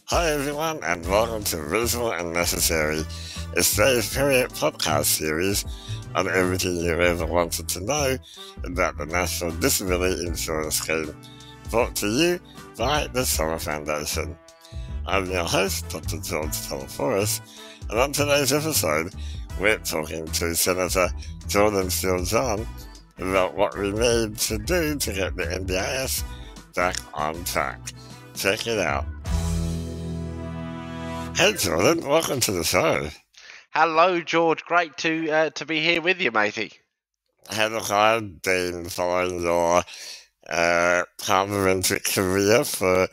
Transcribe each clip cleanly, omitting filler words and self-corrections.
Hi everyone, and welcome to Reasonable and Necessary, Australia's premier podcast series on everything you ever wanted to know about the National Disability Insurance Scheme, brought to you by the Summer Foundation. I'm your host, Dr. George Taleporos, and on today's episode, we're talking to Senator Jordon Steele-John about what we need to do to get the NDIS back on track. Check it out. Hey Jordan, welcome to the show. Hello, George. Great to be here with you, matey. Look, I've been following your parliamentary career for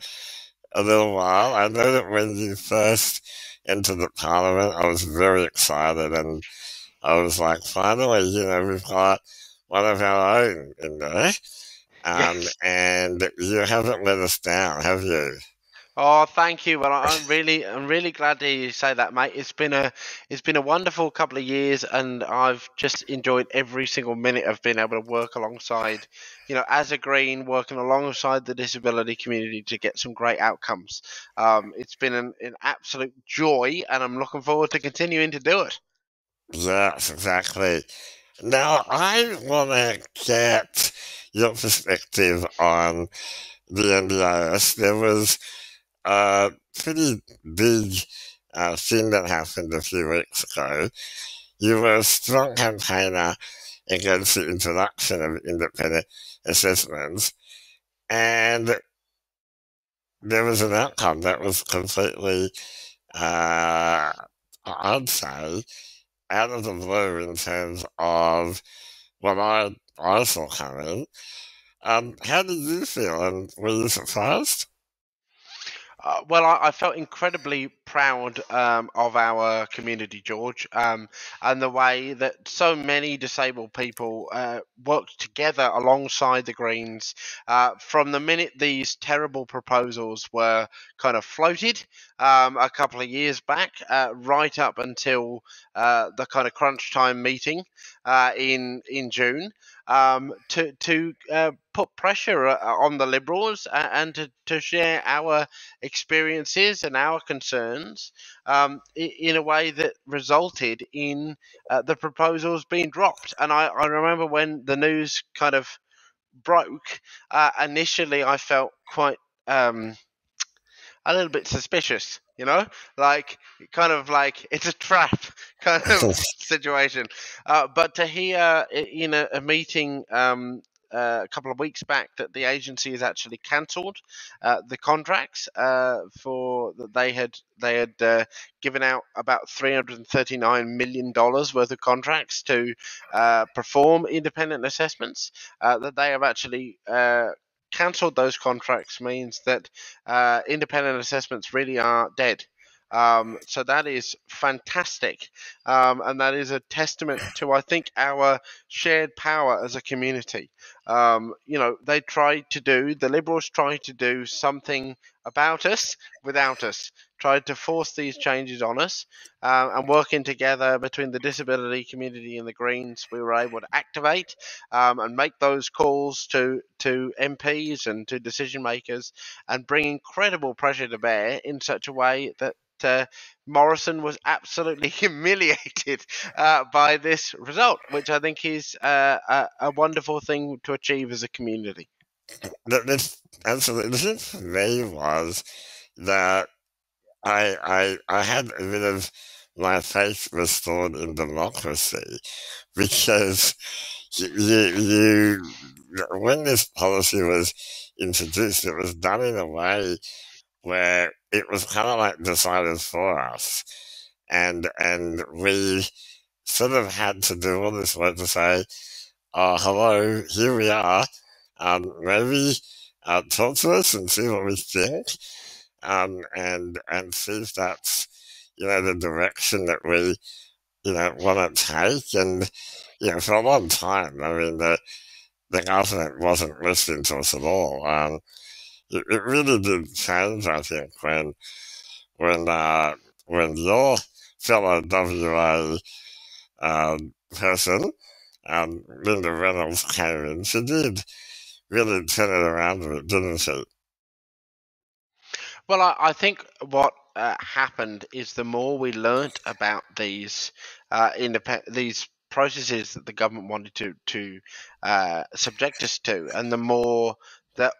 a little while. I know that when you first entered the parliament, I was very excited, and I was like, finally, we've got one of our own in there. Yes. And you haven't let us down, have you? Oh, thank you. Well, I'm really glad to hear you say that, mate. It's been a wonderful couple of years, and I've just enjoyed every single minute of being able to work alongside, as a Green, working alongside the disability community to get some great outcomes. It's been an absolute joy, and I'm looking forward to continuing to do it. Yes, exactly. Now, I want to get your perspective on the NDIS. There was a pretty big thing that happened a few weeks ago. You were a strong campaigner against the introduction of independent assessments, and there was an outcome that was completely, I'd say, out of the blue in terms of what I saw coming. How did you feel, and were you surprised? Well, I felt incredibly proud of our community, George, and the way that so many disabled people worked together alongside the Greens from the minute these terrible proposals were kind of floated a couple of years back, right up until the kind of crunch time meeting in June, to put pressure on the Liberals and to share our experiences and our concerns in a way that resulted in the proposals being dropped. And I remember when the news kind of broke, initially I felt quite a little bit suspicious, like kind of like it's a trap kind of situation. But to hear in a meeting a couple of weeks back that the agency has actually cancelled the contracts for that they had given out about $339 million worth of contracts to perform independent assessments, that they have actually cancelled those contracts means that independent assessments really are dead. So that is fantastic, and that is a testament to, I think, our shared power as a community. The Liberals tried to do something about us without us, tried to force these changes on us, and working together between the disability community and the Greens, we were able to activate and make those calls to MPs and to decision makers and bring incredible pressure to bear in such a way that Morrison was absolutely humiliated by this result, which I think is a wonderful thing to achieve as a community. This absolutely the thing for me was that I had a bit of my faith restored in democracy because you when this policy was introduced, it was done in a way where it was kind of like decided for us, and we sort of had to do all this work to say, "Oh, hello, here we are. Maybe talk to us and see what we think, and see if that's the direction that we want to take." And for a long time, I mean, the government wasn't listening to us at all. It really did change, I think, when when your fellow WA person, Linda Reynolds, came in. She did really turn it around a bit, didn't she? Well, I think what happened is the more we learnt about these these processes that the government wanted to subject us to, and the more that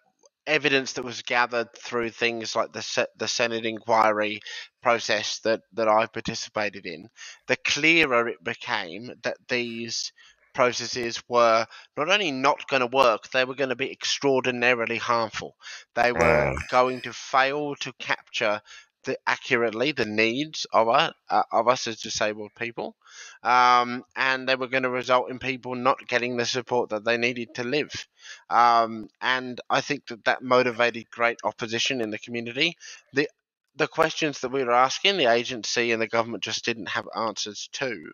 evidence that was gathered through things like the Senate inquiry process that I participated in, the clearer it became that these processes were not only not going to work, they were going to be extraordinarily harmful. They were Uh, going to fail to capture accurately the needs of us as disabled people, and they were going to result in people not getting the support that they needed to live. And I think that motivated great opposition in the community. The the questions that we were asking, the agency and the government just didn't have answers to.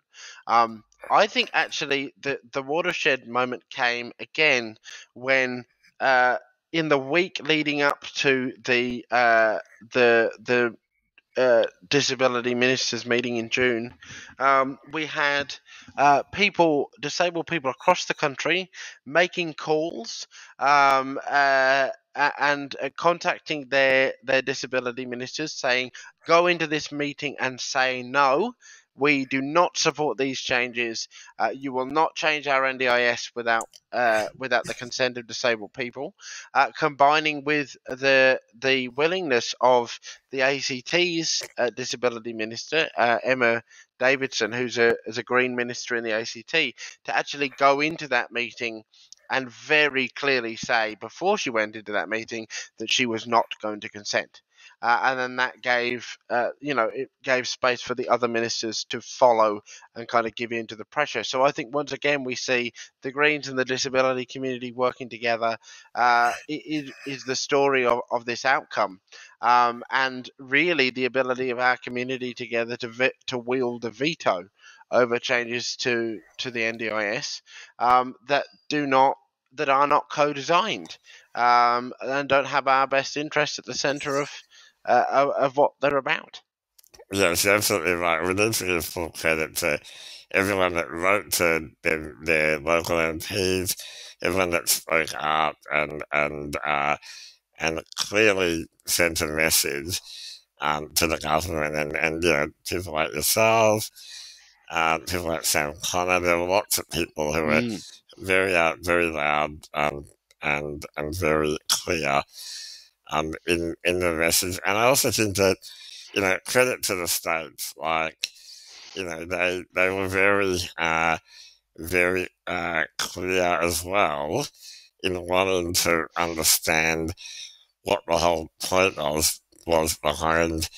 I think actually the watershed moment came again when, in the week leading up to the disability ministers meeting in June, we had disabled people across the country, making calls, and contacting their disability ministers, saying, "Go into this meeting and say no. We do not support these changes. You will not change our NDIS without the consent of disabled people." Combining with the willingness of the ACT's disability minister, Emma Davidson, who's a Green minister in the ACT, to actually go into that meeting and very clearly say before she went into that meeting that she was not going to consent. And then that it gave space for the other ministers to follow and kind of give in to the pressure. So I think once again we see the Greens and the disability community working together. It is the story of this outcome, and really the ability of our community together to wield the veto over changes to the NDIS, that are not co-designed, and don't have our best interests at the centre of what they're about. yes, you're absolutely right. We need to give full credit to everyone that wrote to their local MPs, everyone that spoke up and clearly sent a message to the government and people like yourselves, people like Sam Connor. There were lots of people who were Mm. very loud and very clear in the message. And I also think that credit to the states, like they were very clear as well in wanting to understand what the whole point was behind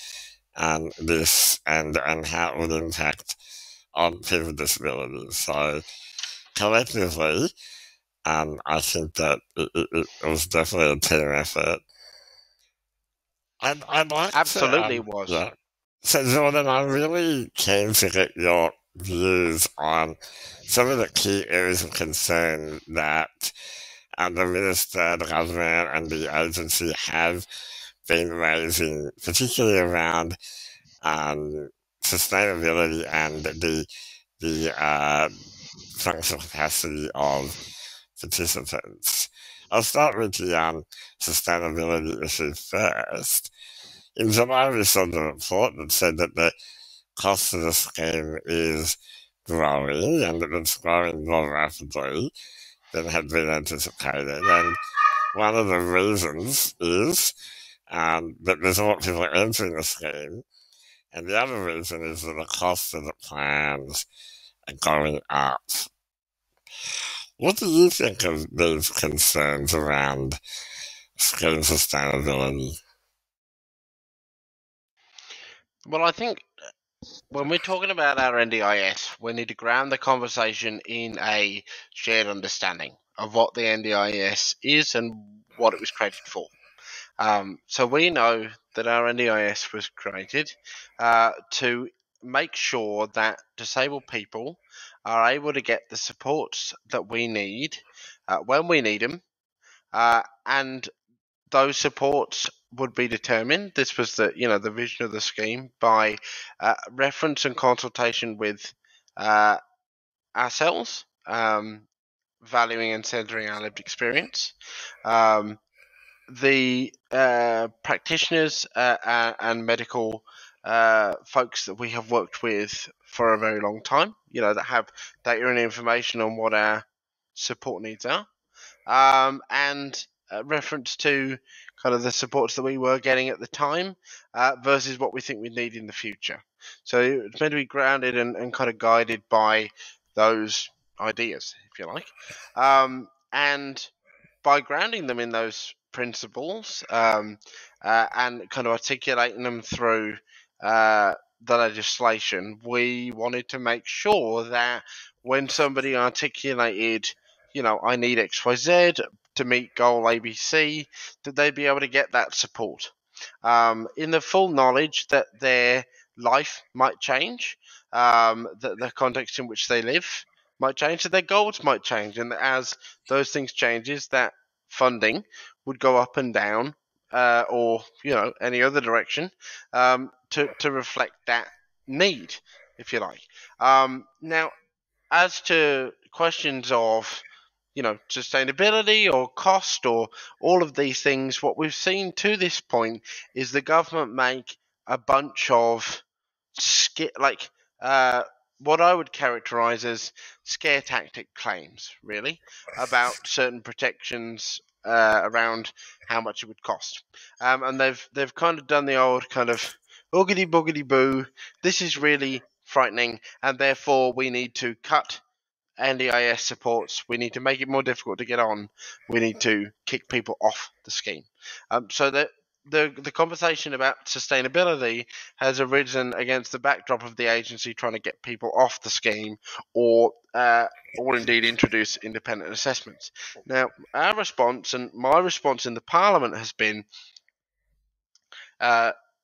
this and how it would impact on people with disabilities. So collectively, I think that it was definitely a team effort. I'd like to, Absolutely was. yeah. So Jordan, I'm really keen to get your views on some of the key areas of concern that the minister, the government, and the agency have been raising, particularly around um, sustainability and the functional capacity of participants. I'll start with the sustainability issue first. In July, we saw the report that said that the cost of the scheme is growing and that it's growing more rapidly than had been anticipated. And one of the reasons is that there's more people entering the scheme, and the other reason is that the cost of the plans are going up. What do you think of these concerns around scheme sustainability? Well, I think when we're talking about our NDIS, we need to ground the conversation in a shared understanding of what the NDIS is and what it was created for. So we know that our NDIS was created to make sure that disabled people are able to get the supports that we need when we need them, and those supports would be determined. This was the vision of the scheme by reference and consultation with uh, ourselves, valuing and centering our lived experience. Um, the practitioners and medical folks that we have worked with for a very long time, that have data and information on what our support needs are, and reference to kind of the supports that we were getting at the time versus what we think we need in the future. So it's meant to be grounded and kind of guided by those ideas, if you like. And by grounding them in those principles and kind of articulating them through the legislation, we wanted to make sure that when somebody articulated, I need XYZ to meet goal ABC, that they'd be able to get that support in the full knowledge that their life might change, that the context in which they live might change, that their goals might change, and as those things changes, that funding would go up and down, or any other direction, to reflect that need, if you like. Now, as to questions of sustainability or cost or all of these things, what we've seen to this point is the government make a bunch of what I would characterize as scare tactic claims, really, about certain protections around how much it would cost. And they've kind of done the old kind of boogity boogity boo. This is really frightening, and therefore we need to cut NDIS supports. We need to make it more difficult to get on. We need to kick people off the scheme. So that the conversation about sustainability has arisen against the backdrop of the agency trying to get people off the scheme, or indeed introduce independent assessments. Now, our response and my response in the Parliament has been,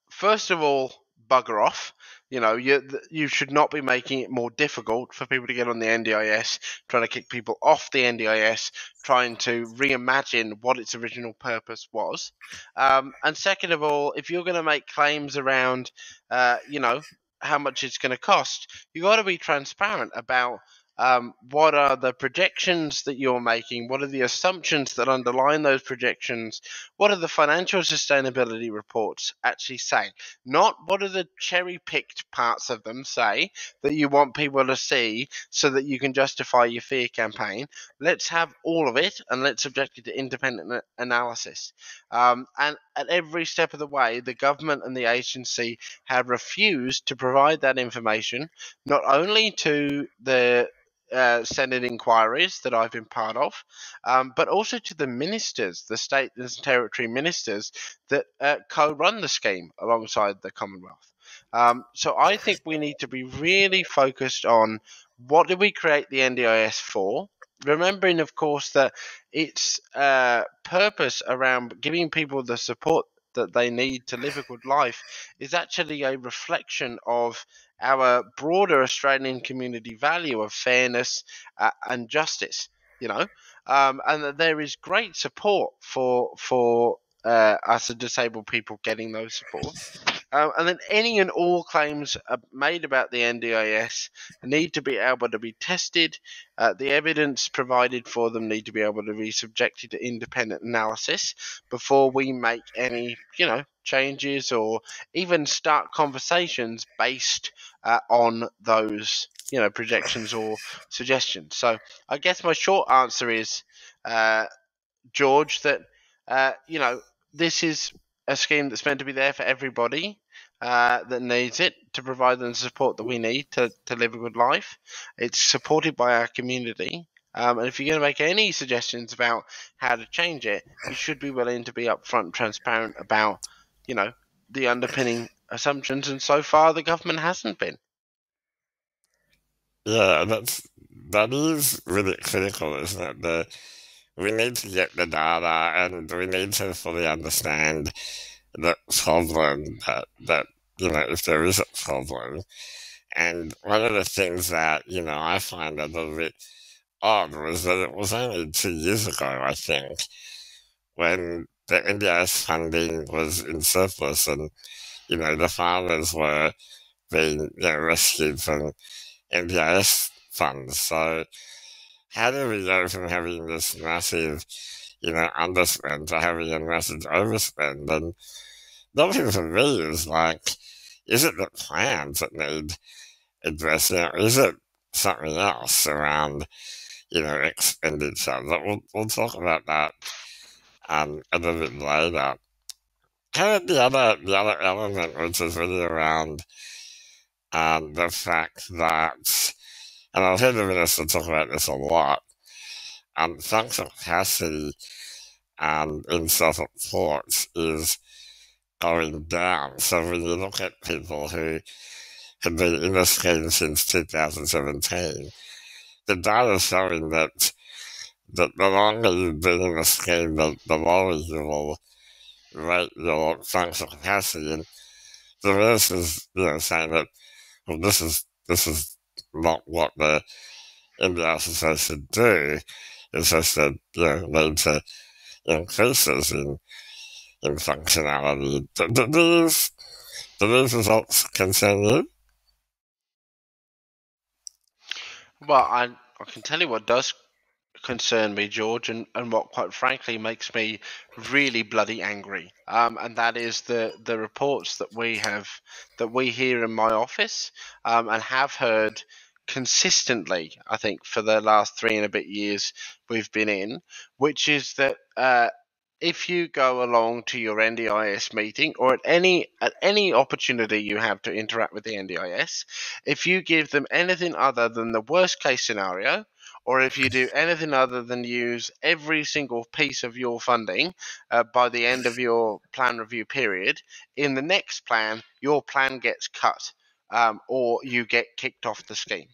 first of all, bugger off. You should not be making it more difficult for people to get on the NDIS, trying to kick people off the NDIS, trying to reimagine what its original purpose was. And second of all, if you're going to make claims around, how much it's going to cost, you got to be transparent about what are the projections that you're making? What are the assumptions that underline those projections? What are the financial sustainability reports actually saying? Not what are the cherry-picked parts of them say that you want people to see so that you can justify your fear campaign. Let's have all of it, and let's subject it to independent analysis. And at every step of the way, the government and the agency have refused to provide that information, not only to the Senate inquiries that I've been part of, but also to the ministers, the state and territory ministers that co-run the scheme alongside the Commonwealth. So I think we need to be really focused on what did we create the NDIS for, remembering, of course, that its purpose around giving people the support that they need to live a good life is actually a reflection of our broader Australian community value of fairness and justice, and that there is great support for us as disabled people getting those supports. And then any and all claims made about the NDIS need to be able to be tested. The evidence provided for them need to be able to be subjected to independent analysis before we make any, changes or even start conversations based on those, projections or suggestions. So I guess my short answer is, George, that, this is a scheme that's meant to be there for everybody that needs it, to provide them the support that we need to live a good life. It's supported by our community. And if you're going to make any suggestions about how to change it, you should be willing to be upfront and transparent about, the underpinning assumptions. And so far, the government hasn't been. Yeah, that is really critical, isn't it? We need to get the data, and we need to fully understand the problem that if there is a problem. And one of the things that, I find a little bit odd was that it was only 2 years ago, I think, when the NDIS funding was in surplus and, the farmers were being rescued from NDIS funds. So how do we go from having this massive underspend to having a massive overspend. And nothing for me is like, is it the plans that need addressing, or is it something else around, expenditure? But we'll talk about that a little bit later. Kind of the other element, which is really around the fact that, and I've heard the minister talk about this a lot, functional capacity in self-reports is going down. So when you look at people who have been in the scheme since 2017, the data is showing that the longer you've been in the scheme, the lower you will rate your functional capacity. And the minister is, saying that, well, this is not what the NDIS is supposed to do. It's supposed to, lead to increases in functionality. Do these results concern you? Well, I can tell you what does concern me, George, and what quite frankly makes me really bloody angry. And that is the reports that we hear in my office, and have heard consistently, I think, for the last 3 and a bit years we've been in, which is that if you go along to your NDIS meeting, or at any opportunity you have to interact with the NDIS, if you give them anything other than the worst case scenario, or if you do anything other than use every single piece of your funding by the end of your plan review period, in the next plan, your plan gets cut, or you get kicked off the scheme.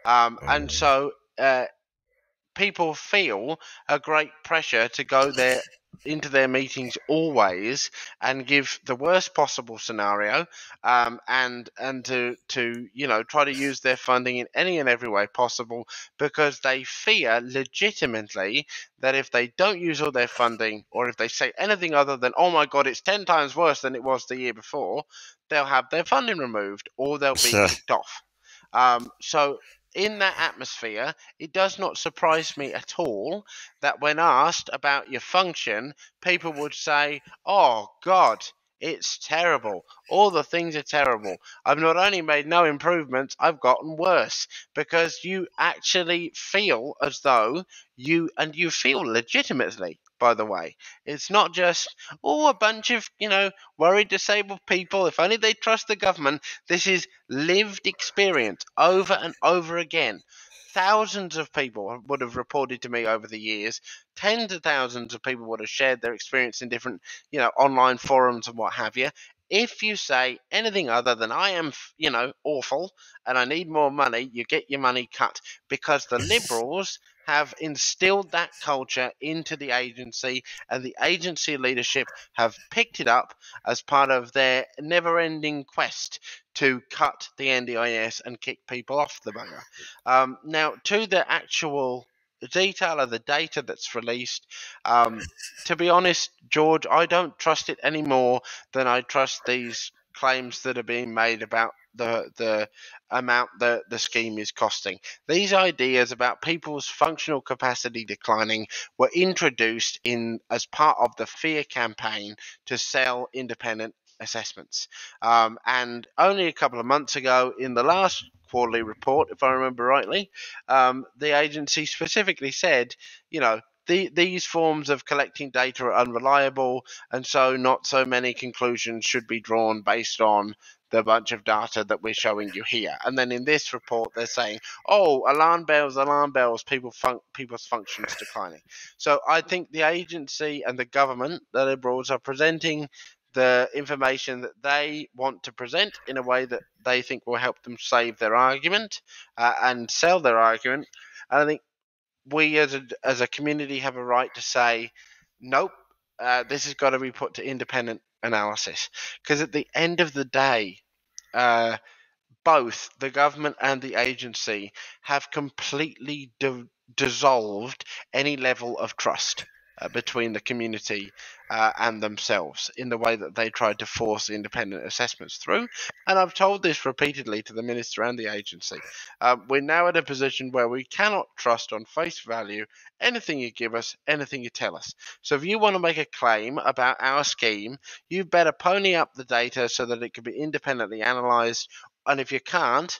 And so people feel a great pressure to go there into their meetings always and give the worst possible scenario, and to try to use their funding in any and every way possible, because they fear legitimately that if they don't use all their funding, or if they say anything other than, oh my god, it's 10 times worse than it was the year before, they'll have their funding removed or they'll be kicked off. So in that atmosphere, it does not surprise me at all that when asked about your function, people would say, oh, God, it's terrible. All the things are terrible. I've not only made no improvements, I've gotten worse, because you actually feel as though you feel legitimately, by the way. It's not just, oh, a bunch of, worried disabled people. If only they trust the government. This is lived experience over and over again. Thousands of people would have reported to me over the years. Tens of thousands of people would have shared their experience in different, online forums and what have you. If you say anything other than I am, awful and I need more money, you get your money cut, because the Liberals have instilled that culture into the agency, and the agency leadership have picked it up as part of their never-ending quest to cut the NDIS and kick people off the bugger. Now, to the actual detail of the data that's released, to be honest, George, I don't trust it any more than I trust these claims that are being made about the amount that the scheme is costing. These ideas about people's functional capacity declining were introduced in as part of the fear campaign to sell independent assessments. And only a couple of months ago, in the last quarterly report, if I remember rightly, the agency specifically said, these forms of collecting data are unreliable, and so not so many conclusions should be drawn based on the bunch of data that we're showing you here. And then in this report, they're saying, oh, alarm bells, people's functions declining. So I think the agency and the government, the Liberals, are presenting the information that they want to present in a way that they think will help them save their argument, and sell their argument. And I think we as a community have a right to say, nope, this has got to be put to independent analysis. Because at the end of the day, both the government and the agency have completely dissolved any level of trust. between the community and themselves in the way that they tried to force independent assessments through. And I've told this repeatedly to the minister and the agency. We're now at a position where we cannot trust on face value anything you give us, anything you tell us. So if you want to make a claim about our scheme, you better pony up the data so that it can be independently analysed. And if you can't,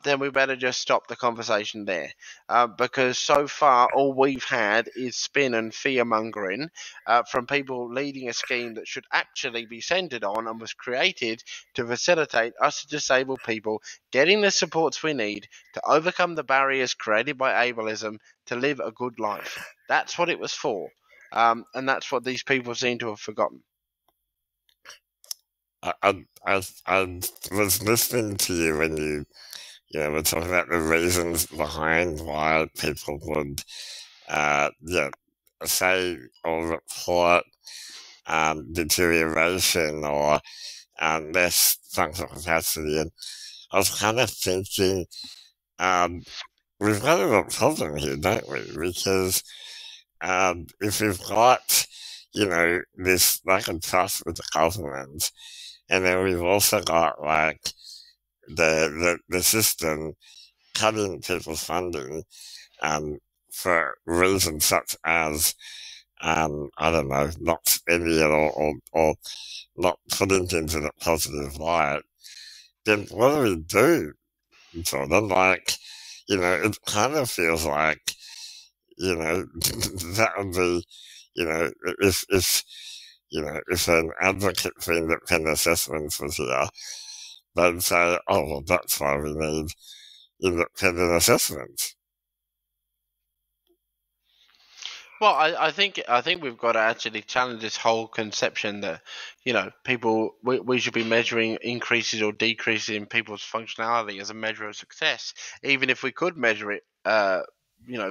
then we better just stop the conversation there. Because so far, all we've had is spin and fear mongering from people leading a scheme that should actually be centred on and was created to facilitate us disabled people getting the supports we need to overcome the barriers created by ableism to live a good life. That's what it was for. And that's what these people seem to have forgotten. I was listening to you when you were talking about the reasons behind why people would, say or report deterioration or less functional capacity. And I was kind of thinking, we've got a real problem here, don't we? Because if we've got, this lack of trust with the government, and then we've also got like the system cutting people's funding for reasons such as I don't know, not spending it or not putting things in a positive light, then what do we do, Jordan? Like, it kind of feels like, that would be, if an advocate for independent assessments was here, they'd say, oh, well, that's why we need independent assessments. Well, I think we've got to actually challenge this whole conception that people we should be measuring increases or decreases in people's functionality as a measure of success, even if we could measure it,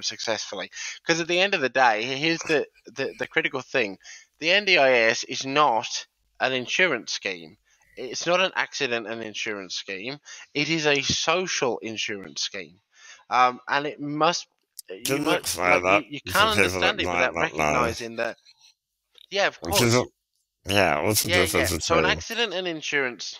successfully. Because at the end of the day, here's the critical thing: the NDIS is not an insurance scheme. It's not an accident and insurance scheme. It is a social insurance scheme, and it must. You Can you might explain that you for can't people that understand it might without not know? recognizing that. Yeah, of Because, course. what's the Yeah. difference So an between... accident and insurance.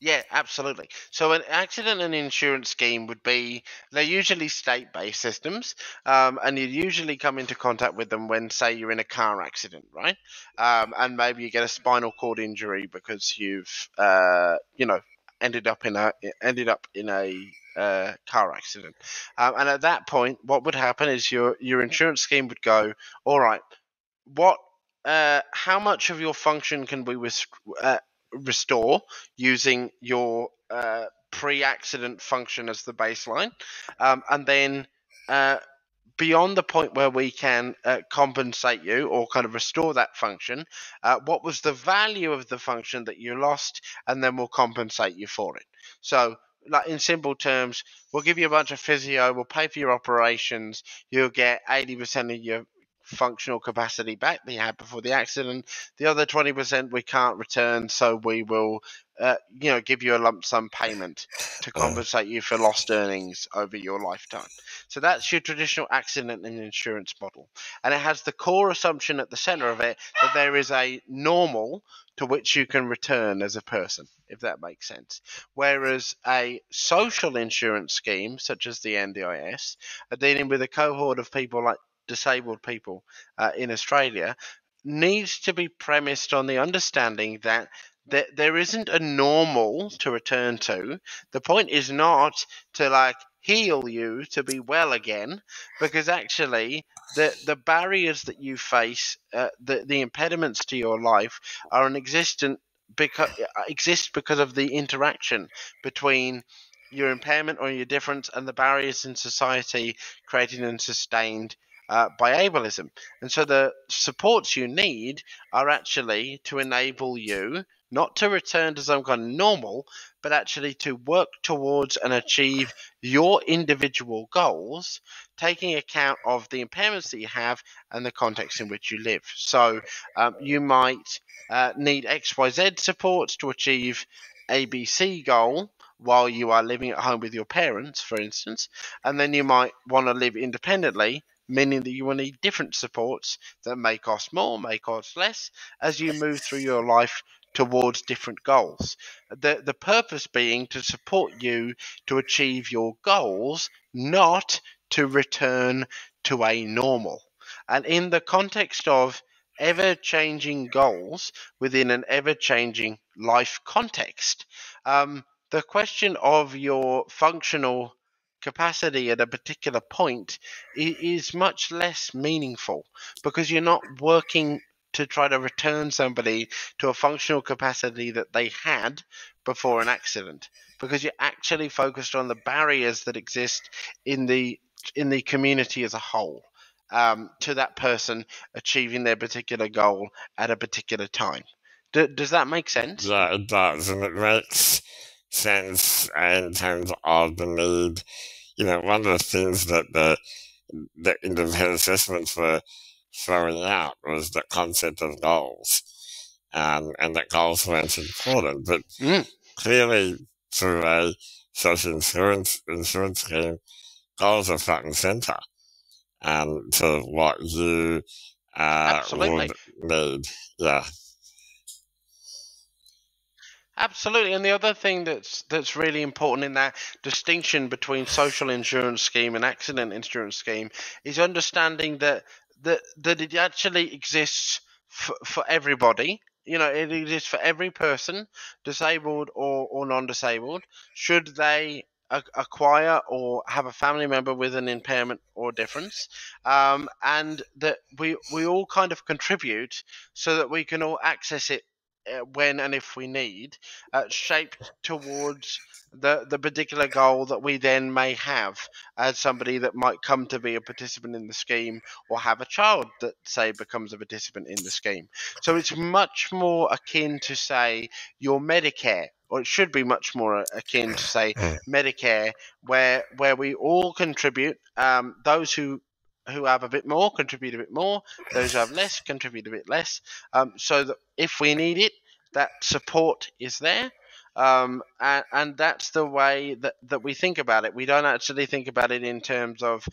Yeah, absolutely. So an accident and insurance scheme would be, they're usually state-based systems, and you usually come into contact with them when, say, you're in a car accident, right? And maybe you get a spinal cord injury because you've, ended up in a car accident. And at that point, what would happen is your insurance scheme would go, all right, what how much of your function can we restore using your pre-accident function as the baseline, and then beyond the point where we can compensate you or kind of restore that function, what was the value of the function that you lost, and then we'll compensate you for it. So, like in simple terms, we'll give you a bunch of physio, we'll pay for your operations, you'll get 80% of your functional capacity back that you had before the accident. The other 20% we can't return, so we will, give you a lump sum payment to compensate you for lost earnings over your lifetime. So that's your traditional accident and insurance model. And it has the core assumption at the center of it that there is a normal to which you can return as a person, if that makes sense. Whereas a social insurance scheme, such as the NDIS, are dealing with a cohort of people like disabled people in Australia, needs to be premised on the understanding that there isn't a normal to return to. The point is not to heal you to be well again, because actually the barriers that you face, the impediments to your life, are exist because of the interaction between your impairment or your difference and the barriers in society created and sustained by ableism. And so the supports you need are actually to enable you not to return to some kind of normal, but actually to work towards and achieve your individual goals, taking account of the impairments that you have and the context in which you live. So you might need XYZ supports to achieve ABC goal while you are living at home with your parents, for instance, and then you might want to live independently, meaning that you will need different supports that may cost more, may cost less, as you move through your life towards different goals. The purpose being to support you to achieve your goals, not to return to a normal. And in the context of ever changing goals within an ever changing life context, the question of your functional capacity at a particular point is much less meaningful, because you're not working to try to return somebody to a functional capacity that they had before an accident, because you're actually focused on the barriers that exist in the community as a whole, to that person achieving their particular goal at a particular time. Does that make sense? Yeah, it does, and it makes sense in terms of the need. One of the things that the independent assessments were throwing out was the concept of goals, and that goals weren't important. But Mm, clearly, through a social insurance scheme, goals are front and center, to what you absolutely. would need. Yeah. Absolutely, and the other thing that's really important in that distinction between social insurance scheme and accident insurance scheme is understanding that it actually exists for everybody. It exists for every person, disabled or non-disabled, should they acquire or have a family member with an impairment or difference, and that we all kind of contribute so that we can all access it when and if we need, shaped towards the particular goal that we then may have as somebody that might come to be a participant in the scheme, or have a child that, say, becomes a participant in the scheme. So it's much more akin to, say, your Medicare, or it should be much more akin to, say, Medicare, where we all contribute. Those who have a bit more contribute a bit more. Those who have less contribute a bit less. So that if we need it, that support is there. And that's the way that we think about it. We don't actually think about it in terms of,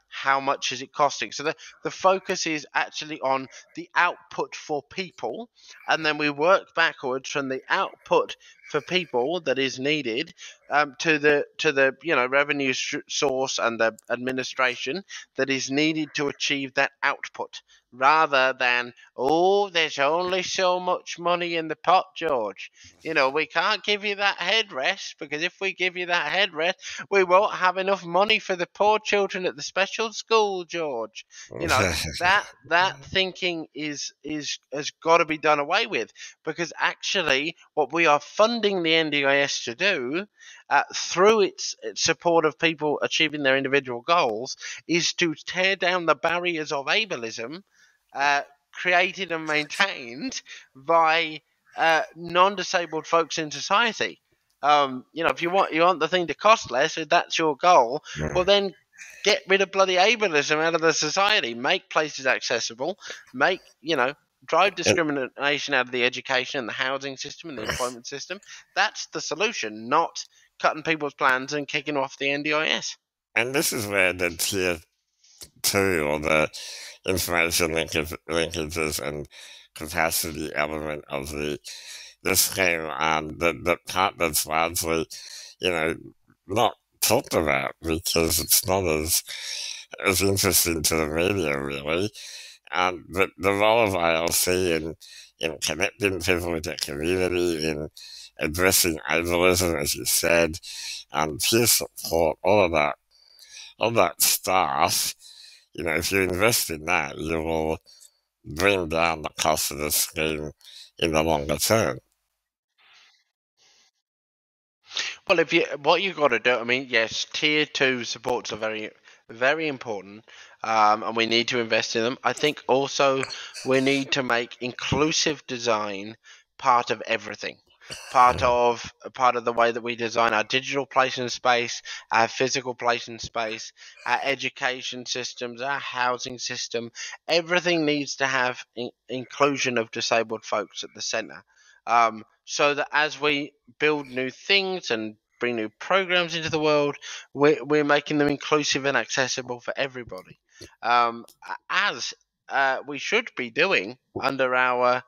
how much is it costing. So the focus is actually on the output for people, and then we work backwards from the output for people that is needed, to the revenue source and the administration that is needed to achieve that output, rather than, oh, there's only so much money in the pot, George. We can't give you that headrest, because if we give you that headrest, we won't have enough money for the poor children at the special school, George. That thinking is has got to be done away with, because actually what we are funding the NDIS to do, through its support of people achieving their individual goals, is to tear down the barriers of ableism, uh, created and maintained by non-disabled folks in society. If you want the thing to cost less, if that's your goal, well then get rid of bloody ableism out of the society. Make places accessible. Drive and, discrimination out of the education and the housing system and the employment system. That's the solution, not cutting people's plans and kicking off the NDIS. and this is where the tier two, or the information linkages and capacity element of the scheme, the part that's largely, you know, not talked about, because it's not as interesting to the media, really. But the role of ILC in connecting people with their community, in addressing ableism, as you said, peer support, all that stuff. If you invest in that, you will bring down the cost of the scheme in the longer term. Well, what you got to do, I mean, yes, tier two supports are very, very important, and we need to invest in them. I think also we need to make inclusive design part of everything. Part of the way that we design our digital place in space, our physical place in space, our education systems, our housing system. Everything needs to have inclusion of disabled folks at the centre, so that as we build new things and bring new programs into the world, we're making them inclusive and accessible for everybody. as we should be doing under our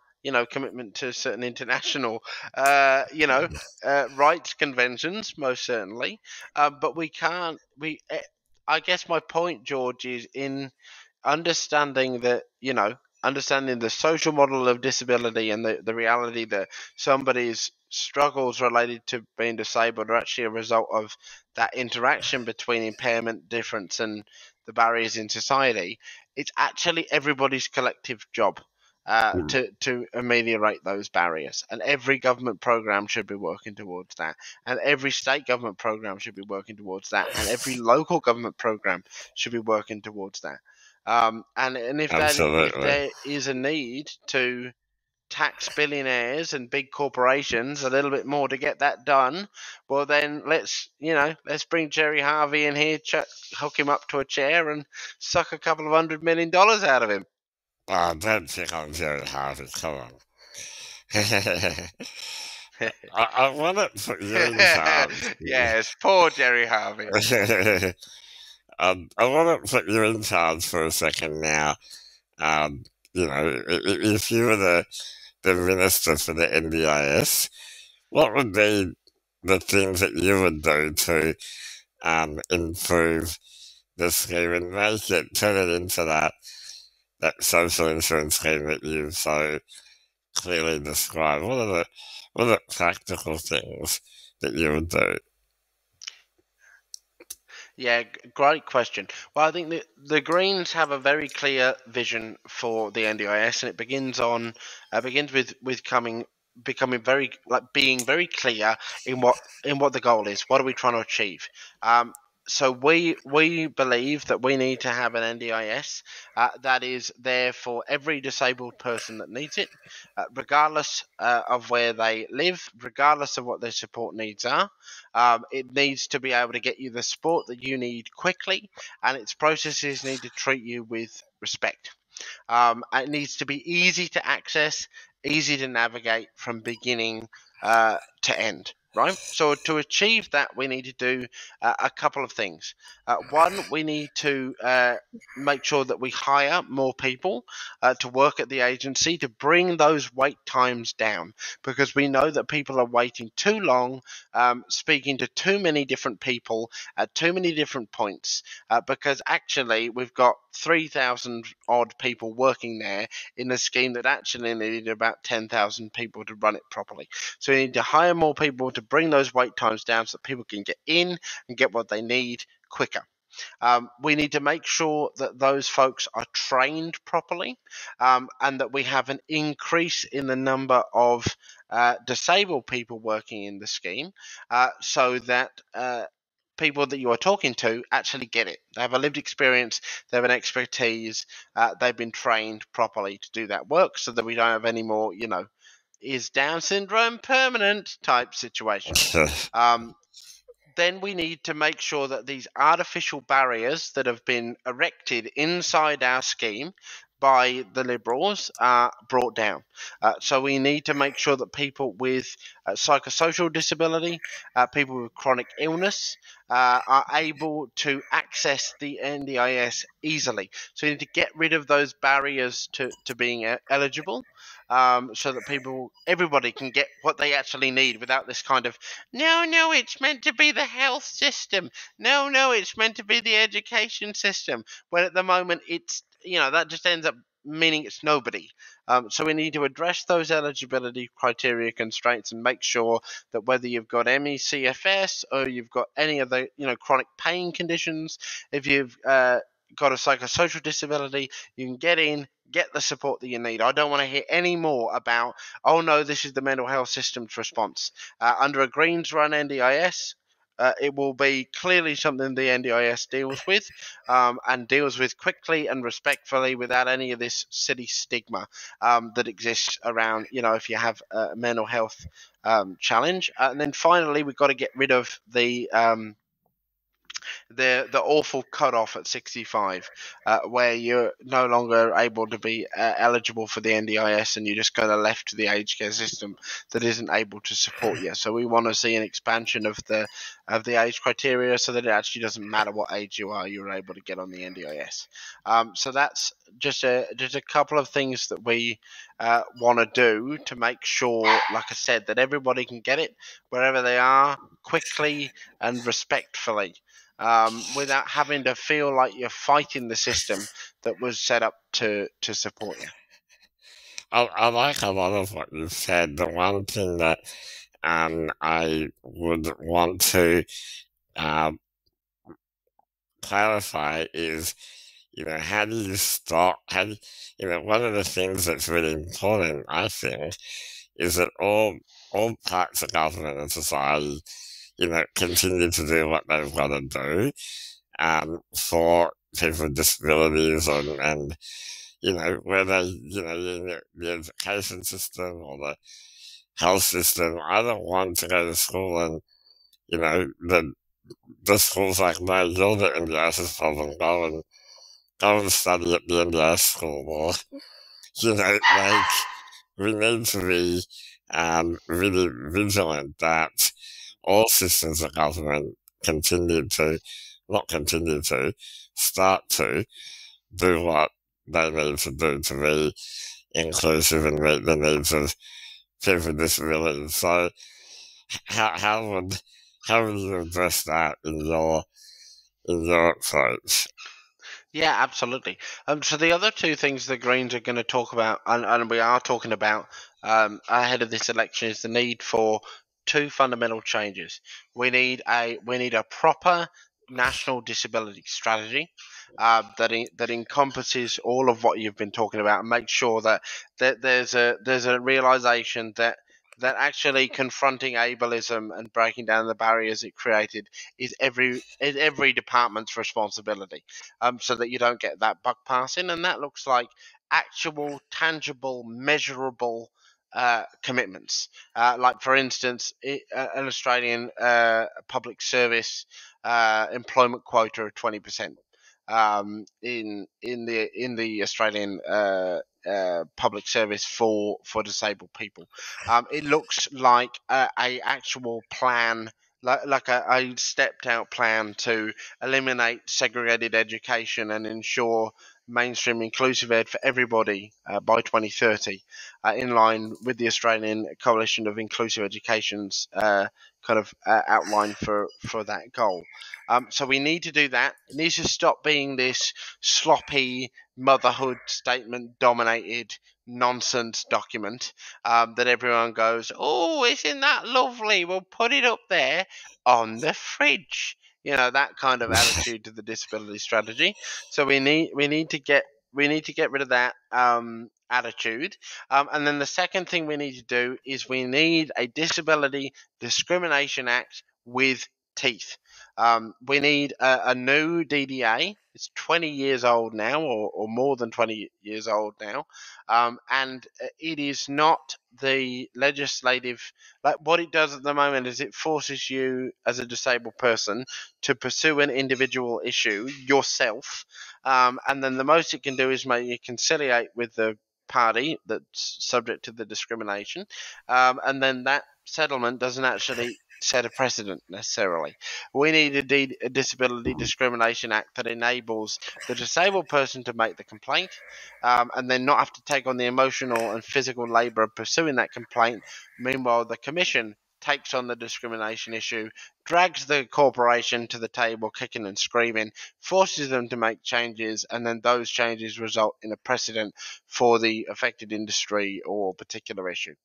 commitment to certain international rights conventions, most certainly. But we can't. I guess my point, George, is in understanding that understanding the social model of disability and the reality that somebody's struggles related to being disabled are actually a result of that interaction between impairment, difference, and the barriers in society. It's actually everybody's collective job to ameliorate those barriers, and every government program should be working towards that, and every state government program should be working towards that, and every local government program should be working towards that. And if Absolutely. there is a need to tax billionaires and big corporations a little bit more to get that done, well then let's bring Jerry Harvey in here, hook him up to a chair, and suck a couple of $100 million out of him. Oh, don't pick on Jerry Harvey, come on. I want to put you in charge. Yes, poor Jerry Harvey. I want to put you in charge for a second now. If you were the minister for the NDIS, what would be the things that you would do to improve the scheme and turn it into that social insurance scheme that you've so clearly described? What are the practical things that you would do? Yeah, great question. Well, I think the Greens have a very clear vision for the NDIS, and it begins with becoming very being very clear in what the goal is. What are we trying to achieve? So we believe that we need to have an NDIS that is there for every disabled person that needs it, regardless of where they live, regardless of what their support needs are. It needs to be able to get you the support that you need quickly, and its processes need to treat you with respect. It needs to be easy to access, easy to navigate from beginning to end. Right. So to achieve that, we need to do a couple of things. One, we need to make sure that we hire more people to work at the agency to bring those wait times down, because we know that people are waiting too long, speaking to too many different people at too many different points, because actually we've got 3,000 odd people working there in a scheme that actually needed about 10,000 people to run it properly. So we need to hire more people to bring those wait times down so that people can get in and get what they need quicker. We need to make sure that those folks are trained properly, and that we have an increase in the number of disabled people working in the scheme, so that people that you are talking to actually get it. They have a lived experience, they have an expertise, they've been trained properly to do that work, so that we don't have any more, is Down syndrome permanent type situations. Then we need to make sure that these artificial barriers that have been erected inside our scheme by the Liberals are brought down. So we need to make sure that people with psychosocial disability, people with chronic illness, are able to access the NDIS easily. So we need to get rid of those barriers to being eligible, so that everybody can get what they actually need without this kind of, no, it's meant to be the health system. No, it's meant to be the education system. When at the moment it's, that just ends up meaning it's nobody. So we need to address those eligibility criteria constraints and make sure that whether you've got ME/CFS or you've got any of the chronic pain conditions, if you've got a psychosocial disability, you can get in, get the support that you need. I don't want to hear any more about, oh no, this is the mental health system's response. Under a Greens run NDIS, it will be clearly something the NDIS deals with, and deals with quickly and respectfully without any of this silly stigma that exists around, if you have a mental health challenge. And then finally, we've got to get rid of the the awful cutoff at 65, where you're no longer able to be eligible for the NDIS, and you're just kind of left to the aged care system that isn't able to support you. So we want to see an expansion of the age criteria, so that it actually doesn't matter what age you are, you're able to get on the NDIS. So that's just a couple of things that we want to do to make sure, like I said, that everybody can get it wherever they are, quickly and respectfully, without having to feel like you're fighting the system that was set up to support you. I like a lot of what you said. The one thing that I would want to clarify is, how do you stop? One of the things that's really important, I think, is that all parts of government and society, continue to do what they've got to do for people with disabilities and whether, in the education system or the health system. I don't want to go to school and, the school's like, no, you're the NDIS's problem, go and study at the NDIS school, or, we need to be really vigilant that all systems of government start to do what they need to do to be inclusive and meet the needs of people with disabilities. So how would you address that in your approach? Yeah, absolutely. So the other two things the Greens are going to talk about, and we are talking about ahead of this election, is the need for two fundamental changes. We need a proper national disability strategy that encompasses all of what you've been talking about, and make sure that there's a realization that actually confronting ableism and breaking down the barriers it created is every department's responsibility, so that you don't get that buck passing. And that looks like actual, tangible, measurable commitments. Like, for instance, an Australian public service employment quota of 20%. In the Australian public service for disabled people. It looks like a actual plan, like a stepped out plan to eliminate segregated education and ensure mainstream inclusive ed for everybody by 2030, in line with the Australian Coalition of Inclusive Education's outline for that goal. So we need to do that. It needs to stop being this sloppy motherhood statement dominated nonsense document that everyone goes, oh, isn't that lovely? We'll put it up there on the fridge. That kind of attitude to the disability strategy. So we need to get rid of that attitude. And then the second thing we need to do is we need a Disability Discrimination Act with teeth. We need a new DDA. It's 20 years old now, or more than 20 years old now. And it is not the legislative, like what it does at the moment is it forces you as a disabled person to pursue an individual issue yourself. And then the most it can do is make you conciliate with the party that's subject to the discrimination. And then that settlement doesn't actually set a precedent necessarily. We need a Disability Discrimination Act that enables the disabled person to make the complaint, and then not have to take on the emotional and physical labour of pursuing that complaint. Meanwhile, the Commission takes on the discrimination issue, drags the corporation to the table kicking and screaming, forces them to make changes, and then those changes result in a precedent for the affected industry or particular issue.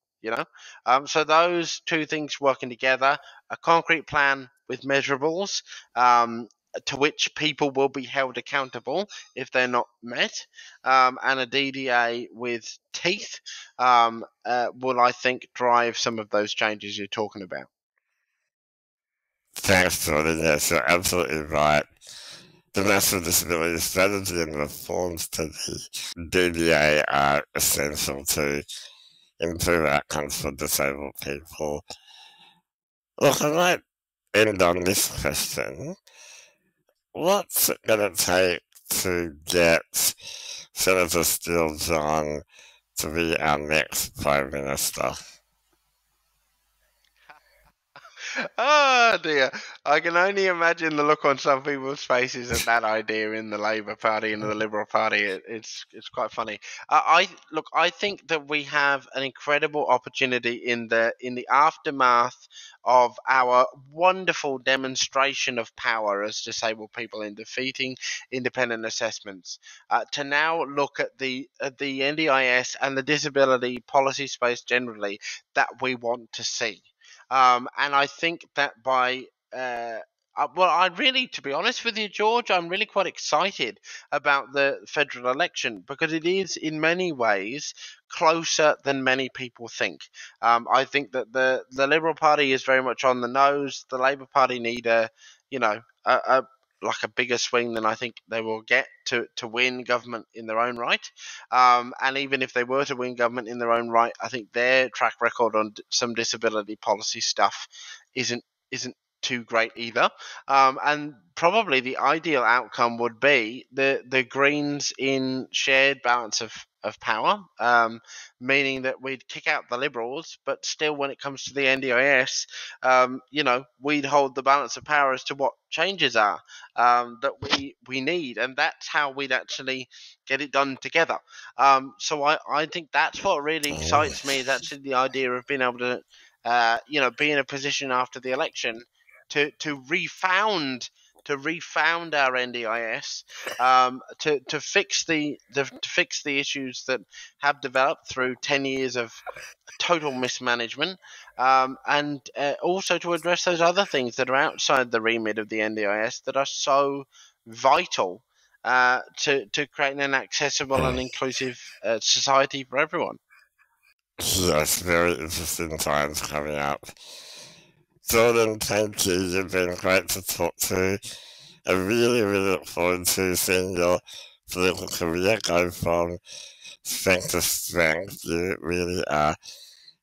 So those two things working together, a concrete plan with measurables, to which people will be held accountable if they're not met, and a DDA with teeth, will, I think, drive some of those changes you're talking about. Thanks, Jordan. Yes, you're absolutely right. The National Disability Strategy and reforms to the DDA are essential to improve outcomes for disabled people. Look, I might end on this question. what's it going to take to get Senator Steele-John to be our next Prime Minister? Oh dear. I can only imagine the look on some people's faces at that idea in the Labour Party and the Liberal Party. It's quite funny. I think that we have an incredible opportunity in the aftermath of our wonderful demonstration of power as disabled people in defeating independent assessments, to now look at the NDIS and the disability policy space generally that we want to see. And I think that well, I really, to be honest with you, George, I'm really quite excited about the federal election because it is, in many ways, closer than many people think. I think that the Liberal Party is very much on the nose. The Labour Party need a like a bigger swing than I think they will get to win government in their own right. And even if they were to win government in their own right, I think their track record on some disability policy stuff isn't too great either. And probably the ideal outcome would be the Greens in shared balance of power, meaning that we'd kick out the Liberals, but still, when it comes to the NDIS, we'd hold the balance of power as to what changes are that we need, and that's how we'd actually get it done together. So I think that's what really excites me, is actually the idea of being able to, be in a position after the election to refound our NDIS, to fix the issues that have developed through 10 years of total mismanagement, and also to address those other things that are outside the remit of the NDIS that are so vital to creating an accessible and inclusive society for everyone. Yes, very interesting times coming up. Jordan, thank you. You've been great to talk to. I really, really look forward to seeing your political career go from strength to strength. You really are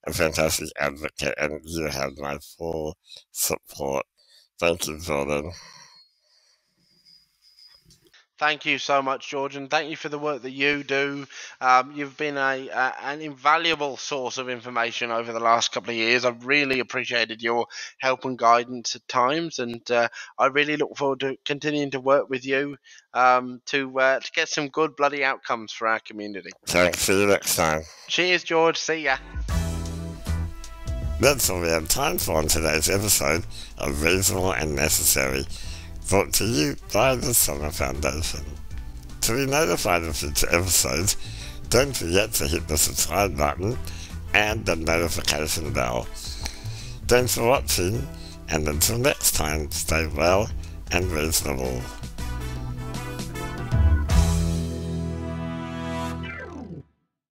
a fantastic advocate, and you have my full support. Thank you, Jordan. Thank you so much, George, and thank you for the work that you do. You've been an invaluable source of information over the last couple of years. I've really appreciated your help and guidance at times, and I really look forward to continuing to work with you to get some good bloody outcomes for our community. Thanks. See you next time. Cheers, George. See ya. That's all we have time for on today's episode of Reasonable and Necessary, brought to you by the Summer Foundation. To be notified of future episodes, don't forget to hit the subscribe button and the notification bell. Thanks for watching, and until next time, stay well and reasonable.